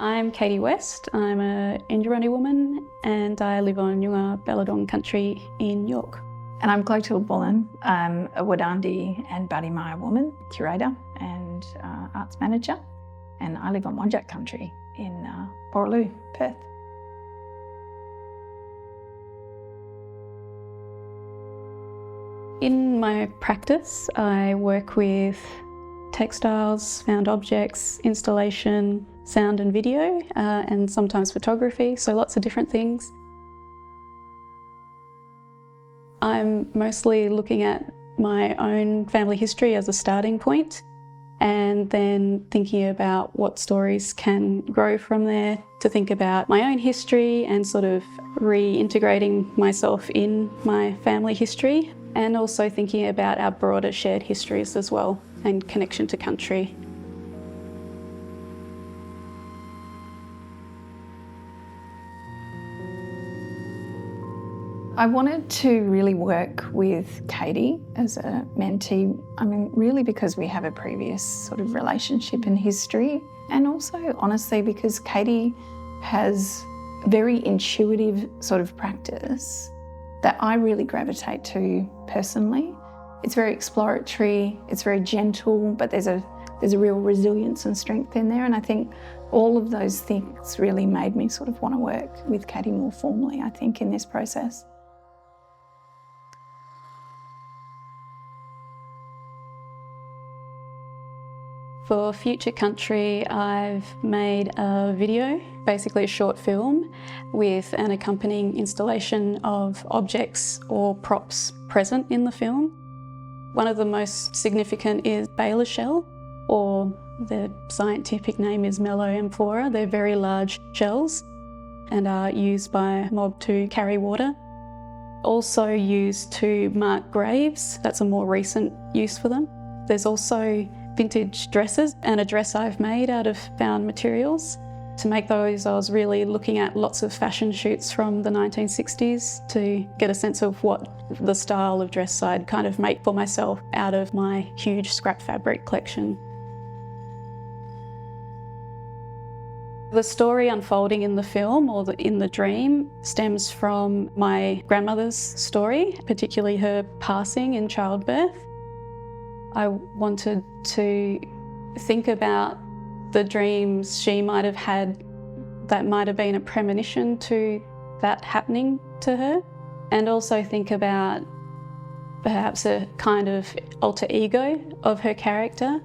I'm Katie West. I'm a Yindjibarndi woman and I live on Nyoongar country in York. And I'm Clothilde Bullen. I'm a Wardandi and Badimaya woman, curator and arts manager, and I live on Wardandi country in Bullen, Perth. In my practice, I work with textiles, found objects, installation, sound and video, and sometimes photography, so lots of different things. I'm mostly looking at my own family history as a starting point and then thinking about what stories can grow from there, to think about my own history and sort of reintegrating myself in my family history, and also thinking about our broader shared histories as well and connection to country. I wanted to really work with Katie as a mentee, really because we have a previous sort of relationship and history, and also honestly because Katie has a very intuitive sort of practice that I really gravitate to personally. It's very exploratory, it's very gentle, but there's a real resilience and strength in there, and I think all of those things really made me sort of want to work with Katie more formally, I think, in this process. For Future Country, I've made a video, basically a short film, with an accompanying installation of objects or props present in the film. One of the most significant is baler shell, or the scientific name is Meloamphora. They're very large shells and are used by mob to carry water. Also used to mark graves. That's a more recent use for them. There's also vintage dresses and a dress I've made out of found materials. To make those, I was really looking at lots of fashion shoots from the 1960s to get a sense of what the style of dress I'd kind of make for myself out of my huge scrap fabric collection. The story unfolding in the film, or in the dream, stems from my grandmother's story, particularly her passing in childbirth. I wanted to think about the dreams she might have had that might have been a premonition to that happening to her, and also think about perhaps a kind of alter ego of her character.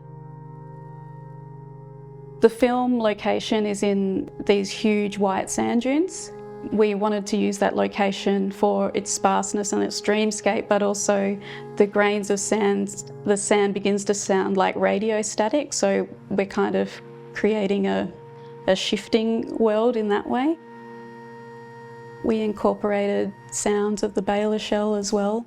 The film location is in these huge white sand dunes. We wanted to use that location for its sparseness and its dreamscape, but also the grains of sand, the sand begins to sound like radio static, so we're kind of creating a shifting world in that way. We incorporated sounds of the baler shell as well.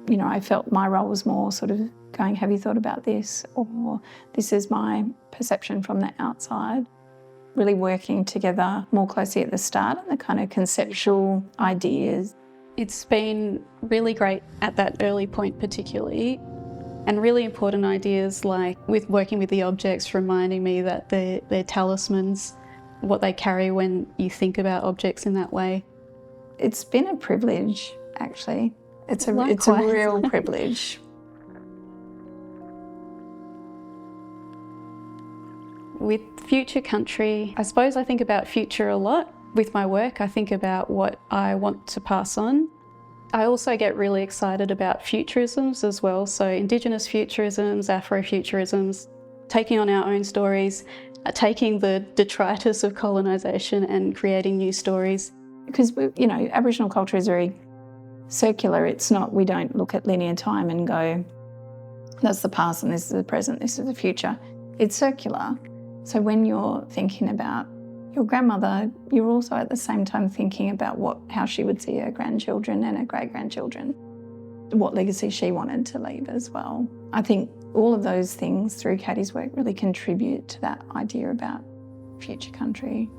You know, I felt my role was more sort of going, have you thought about this? Or this is my perception from the outside. Really working together more closely at the start and the kind of conceptual ideas. It's been really great at that early point particularly, and really important ideas like with working with the objects, reminding me that they're talismans, what they carry when you think about objects in that way. It's been a privilege, actually. It's a real privilege. With Future Country, I suppose I think about future a lot. With my work, I think about what I want to pass on. I also get really excited about futurisms as well, so Indigenous futurisms, Afrofuturisms, taking on our own stories, taking the detritus of colonisation and creating new stories. Because, you know, Aboriginal culture is very circular. It's not, we don't look at linear time and go, that's the past and this is the present, this is the future. It's circular. So when you're thinking about your grandmother, you're also at the same time thinking about how she would see her grandchildren and her great-grandchildren, what legacy she wanted to leave as well. I think all of those things through Katie's work really contribute to that idea about Future Country.